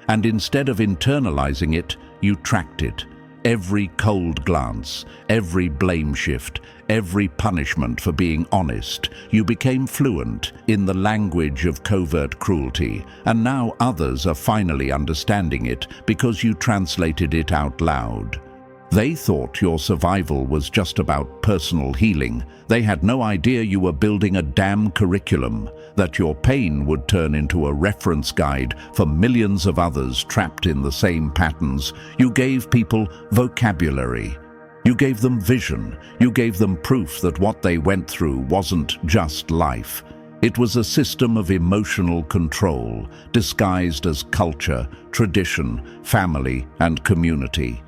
And instead of internalizing it, you tracked it. Every cold glance, every blame shift, every punishment for being honest. You became fluent in the language of covert cruelty, and now others are finally understanding it because you translated it out loud. They thought your survival was just about personal healing. They had no idea you were building a damn curriculum, that your pain would turn into a reference guide for millions of others trapped in the same patterns. You gave people vocabulary. You gave them vision. You gave them proof that what they went through wasn't just life. It was a system of emotional control, disguised as culture, tradition, family, and community.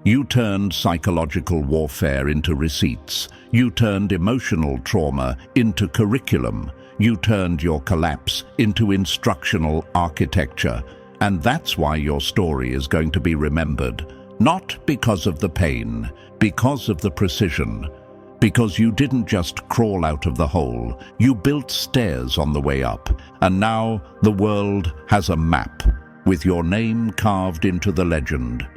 You turned psychological warfare into receipts. You turned emotional trauma into curriculum. You turned your collapse into instructional architecture. And that's why your story is going to be remembered. Not because of the pain, because of the precision. Because you didn't just crawl out of the hole, you built stairs on the way up. And now the world has a map, with your name carved into the legend.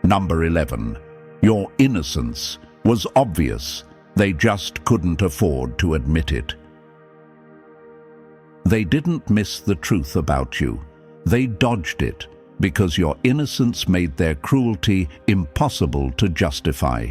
Number 11. Your innocence was obvious. They just couldn't afford to admit it. They didn't miss the truth about you. They dodged it because your innocence made their cruelty impossible to justify.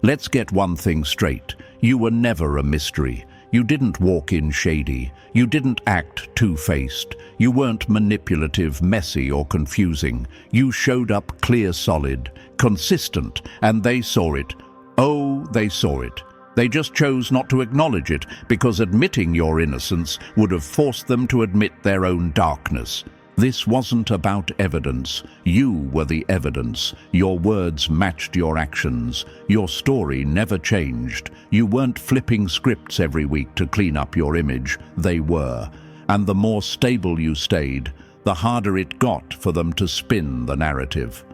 Let's get one thing straight. You were never a mystery. You didn't walk in shady. You didn't act two-faced. You weren't manipulative, messy, or confusing. You showed up clear, solid, consistent, and they saw it. Oh, they saw it. They just chose not to acknowledge it because admitting your innocence would have forced them to admit their own darkness. This wasn't about evidence. You were the evidence. Your words matched your actions. Your story never changed. You weren't flipping scripts every week to clean up your image. They were. And the more stable you stayed, the harder it got for them to spin the narrative.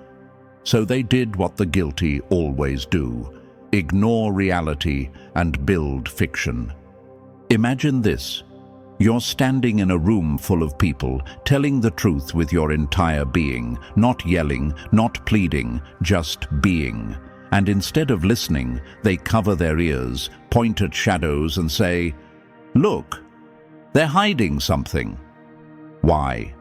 So they did what the guilty always do: ignore reality and build fiction. Imagine this. You're standing in a room full of people, telling the truth with your entire being, not yelling, not pleading, just being. And instead of listening, they cover their ears, point at shadows and say, "Look, they're hiding something." Why?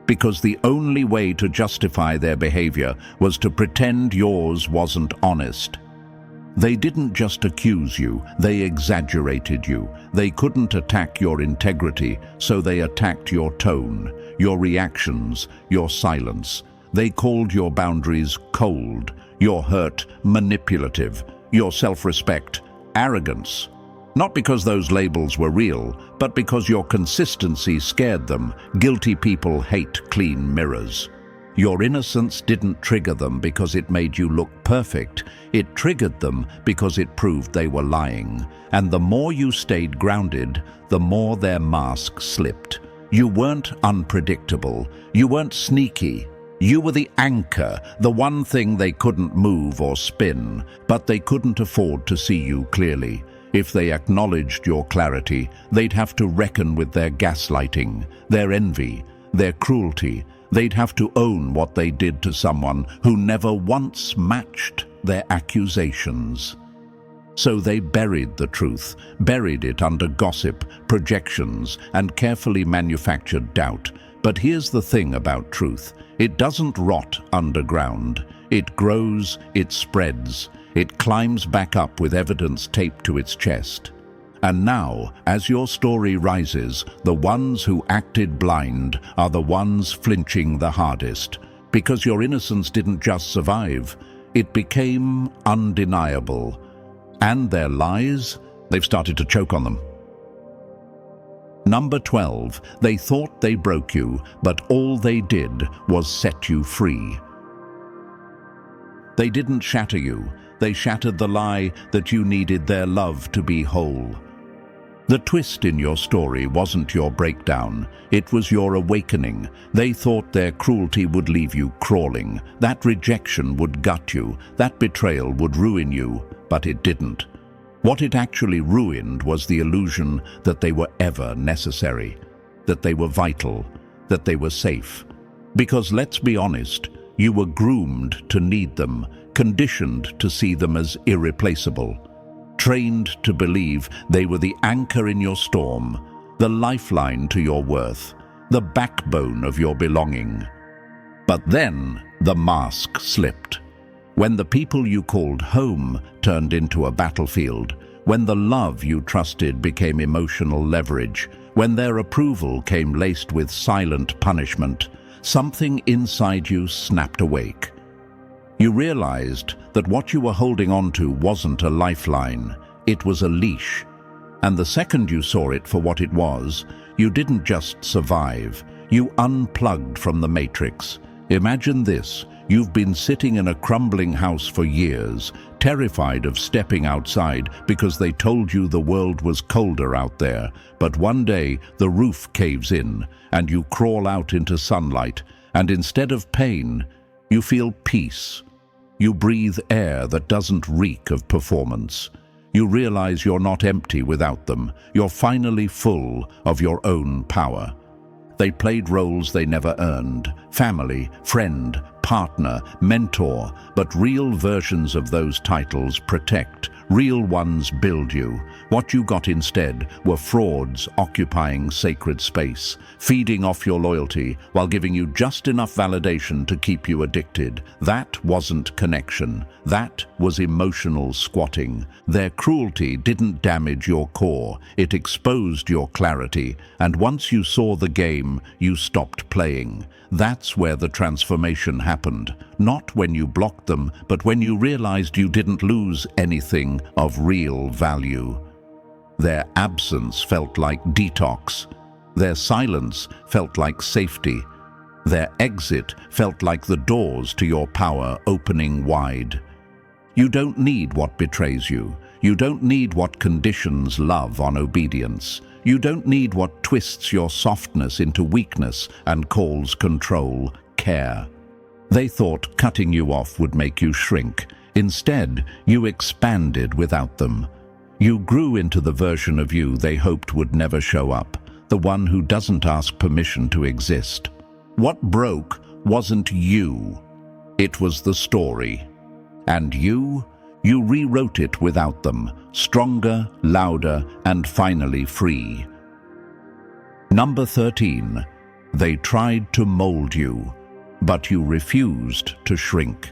Because the only way to justify their behavior was to pretend yours wasn't honest. They didn't just accuse you, they exaggerated you. They couldn't attack your integrity, so they attacked your tone, your reactions, your silence. They called your boundaries cold, your hurt manipulative, your self-respect arrogance. Not because those labels were real, but because your consistency scared them. Guilty people hate clean mirrors. Your innocence didn't trigger them because it made you look perfect. It triggered them because it proved they were lying. And the more you stayed grounded, the more their mask slipped. You weren't unpredictable. You weren't sneaky. You were the anchor, the one thing they couldn't move or spin, but they couldn't afford to see you clearly. If they acknowledged your clarity, they'd have to reckon with their gaslighting, their envy, their cruelty. They'd have to own what they did to someone who never once matched their accusations. So they buried the truth, buried it under gossip, projections, and carefully manufactured doubt. But here's the thing about truth. It doesn't rot underground. It grows, it spreads, it climbs back up with evidence taped to its chest. And now, as your story rises, the ones who acted blind are the ones flinching the hardest. Because your innocence didn't just survive, it became undeniable. And their lies, they've started to choke on them. Number 12, they thought they broke you, but all they did was set you free. They didn't shatter you, they shattered the lie that you needed their love to be whole. The twist in your story wasn't your breakdown, it was your awakening. They thought their cruelty would leave you crawling, that rejection would gut you, that betrayal would ruin you, but it didn't. What it actually ruined was the illusion that they were ever necessary, that they were vital, that they were safe. Because let's be honest, you were groomed to need them, conditioned to see them as irreplaceable, trained to believe they were the anchor in your storm, the lifeline to your worth, the backbone of your belonging. But then the mask slipped. When the people you called home turned into a battlefield, when the love you trusted became emotional leverage, when their approval came laced with silent punishment, something inside you snapped awake. You realized that what you were holding on to wasn't a lifeline, it was a leash. And the second you saw it for what it was, you didn't just survive, you unplugged from the matrix. Imagine this. You've been sitting in a crumbling house for years, terrified of stepping outside because they told you the world was colder out there. But one day, the roof caves in, and you crawl out into sunlight, and instead of pain, you feel peace. You breathe air that doesn't reek of performance. You realize you're not empty without them. You're finally full of your own power. They played roles they never earned: family, friend, partner, mentor, but real versions of those titles protect, real ones build you. What you got instead were frauds occupying sacred space, feeding off your loyalty while giving you just enough validation to keep you addicted. That wasn't connection. That was emotional squatting. Their cruelty didn't damage your core, it exposed your clarity, and once you saw the game, you stopped playing. That's where the transformation happened. Not when you blocked them, but when you realized you didn't lose anything of real value. Their absence felt like detox. Their silence felt like safety. Their exit felt like the doors to your power opening wide. You don't need what betrays you. You don't need what conditions love on obedience. You don't need what twists your softness into weakness and calls control care. They thought cutting you off would make you shrink. Instead, you expanded without them. You grew into the version of you they hoped would never show up, the one who doesn't ask permission to exist. What broke wasn't you. It was the story. And you rewrote it without them, stronger, louder, and finally free. Number 13. They tried to mold you, but you refused to shrink.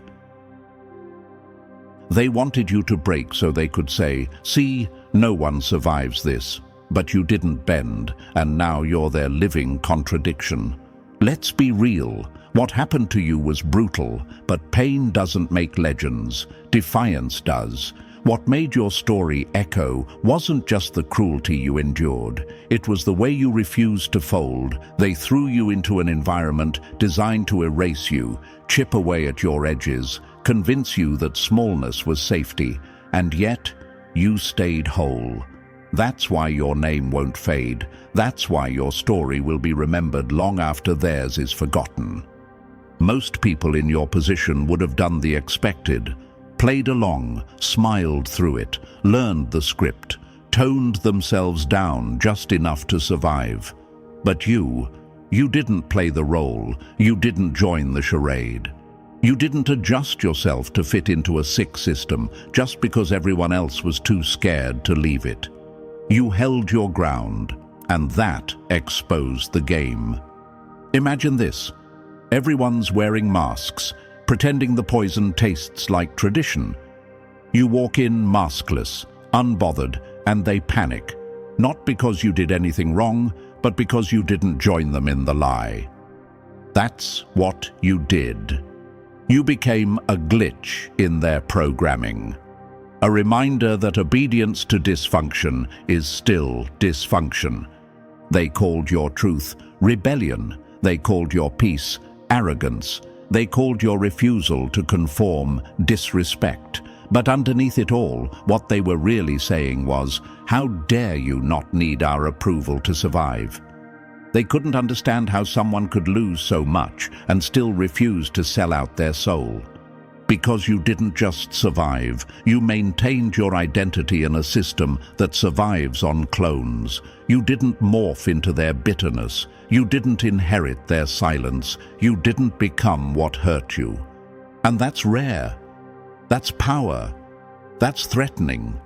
They wanted you to break so they could say, "See, no one survives this." But you didn't bend, and now you're their living contradiction. Let's be real. What happened to you was brutal, but pain doesn't make legends. Defiance does. What made your story echo wasn't just the cruelty you endured. It was the way you refused to fold. They threw you into an environment designed to erase you, chip away at your edges, convince you that smallness was safety, and yet you stayed whole. That's why your name won't fade. That's why your story will be remembered long after theirs is forgotten. Most people in your position would have done the expected, played along, smiled through it, learned the script, toned themselves down just enough to survive. But you didn't play the role. You didn't join the charade. You didn't adjust yourself to fit into a sick system just because everyone else was too scared to leave it. You held your ground, and that exposed the game. Imagine this. Everyone's wearing masks, pretending the poison tastes like tradition. You walk in maskless, unbothered, and they panic, not because you did anything wrong, but because you didn't join them in the lie. That's what you did. You became a glitch in their programming. A reminder that obedience to dysfunction is still dysfunction. They called your truth rebellion. They called your peace arrogance. They called your refusal to conform disrespect. But underneath it all, what they were really saying was, how dare you not need our approval to survive? They couldn't understand how someone could lose so much and still refuse to sell out their soul. Because you didn't just survive, you maintained your identity in a system that survives on clones. You didn't morph into their bitterness. You didn't inherit their silence. You didn't become what hurt you. And that's rare. That's power. That's threatening.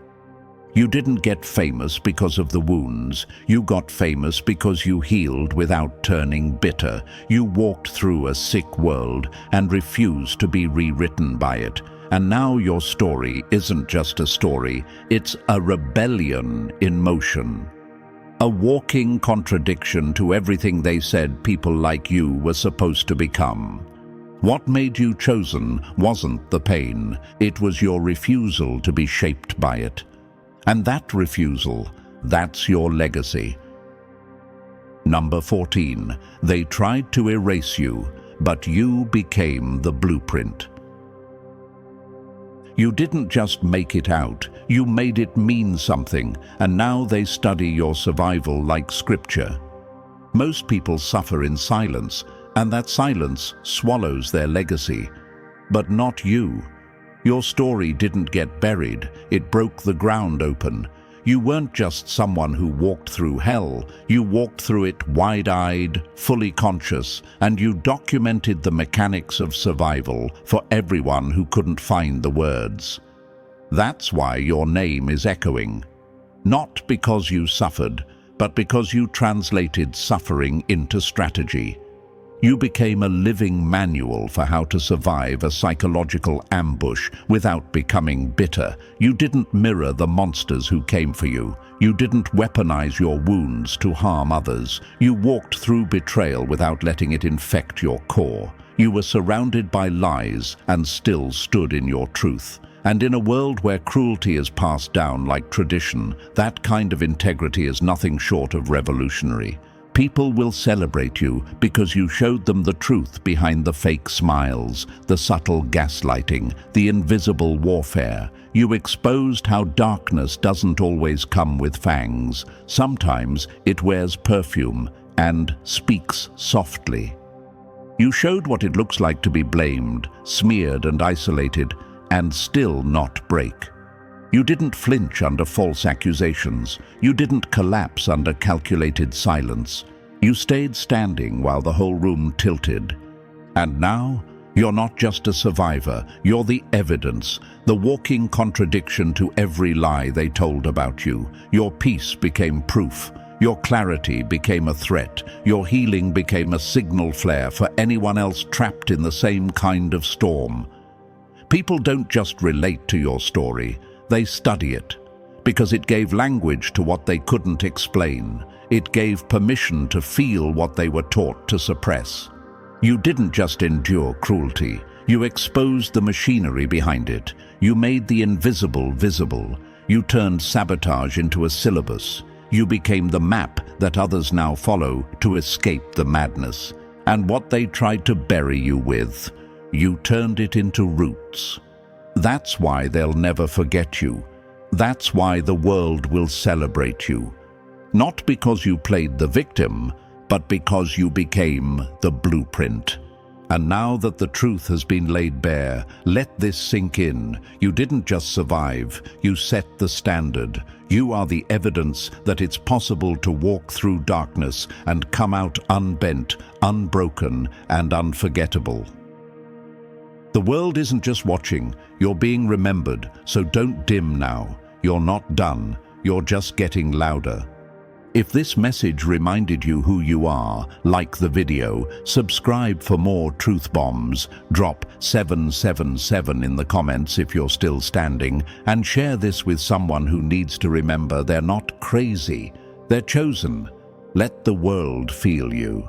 You didn't get famous because of the wounds. You got famous because you healed without turning bitter. You walked through a sick world and refused to be rewritten by it. And now your story isn't just a story, it's a rebellion in motion. A walking contradiction to everything they said people like you were supposed to become. What made you chosen wasn't the pain, it was your refusal to be shaped by it. And that refusal, that's your legacy. Number 14, they tried to erase you, but you became the blueprint. You didn't just make it out, you made it mean something, and now they study your survival like scripture. Most people suffer in silence, and that silence swallows their legacy. But not you. Your story didn't get buried, it broke the ground open. You weren't just someone who walked through hell, you walked through it wide-eyed, fully conscious, and you documented the mechanics of survival for everyone who couldn't find the words. That's why your name is echoing. Not because you suffered, but because you translated suffering into strategy. You became a living manual for how to survive a psychological ambush without becoming bitter. You didn't mirror the monsters who came for you. You didn't weaponize your wounds to harm others. You walked through betrayal without letting it infect your core. You were surrounded by lies and still stood in your truth. And in a world where cruelty is passed down like tradition, that kind of integrity is nothing short of revolutionary. People will celebrate you because you showed them the truth behind the fake smiles, the subtle gaslighting, the invisible warfare. You exposed how darkness doesn't always come with fangs. Sometimes it wears perfume and speaks softly. You showed what it looks like to be blamed, smeared and isolated, and still not break. You didn't flinch under false accusations. You didn't collapse under calculated silence. You stayed standing while the whole room tilted. And now, you're not just a survivor, you're the evidence, the walking contradiction to every lie they told about you. Your peace became proof. Your clarity became a threat. Your healing became a signal flare for anyone else trapped in the same kind of storm. People don't just relate to your story. They study it, because it gave language to what they couldn't explain. It gave permission to feel what they were taught to suppress. You didn't just endure cruelty, you exposed the machinery behind it. You made the invisible visible. You turned sabotage into a syllabus. You became the map that others now follow to escape the madness. And what they tried to bury you with, you turned it into roots. That's why they'll never forget you. That's why the world will celebrate you. Not because you played the victim, but because you became the blueprint. And now that the truth has been laid bare, let this sink in. You didn't just survive, you set the standard. You are the evidence that it's possible to walk through darkness and come out unbent, unbroken, and unforgettable. The world isn't just watching, you're being remembered, so don't dim now. You're not done, you're just getting louder. If this message reminded you who you are, like the video, subscribe for more truth bombs, drop 777 in the comments if you're still standing, and share this with someone who needs to remember they're not crazy, they're chosen. Let the world feel you.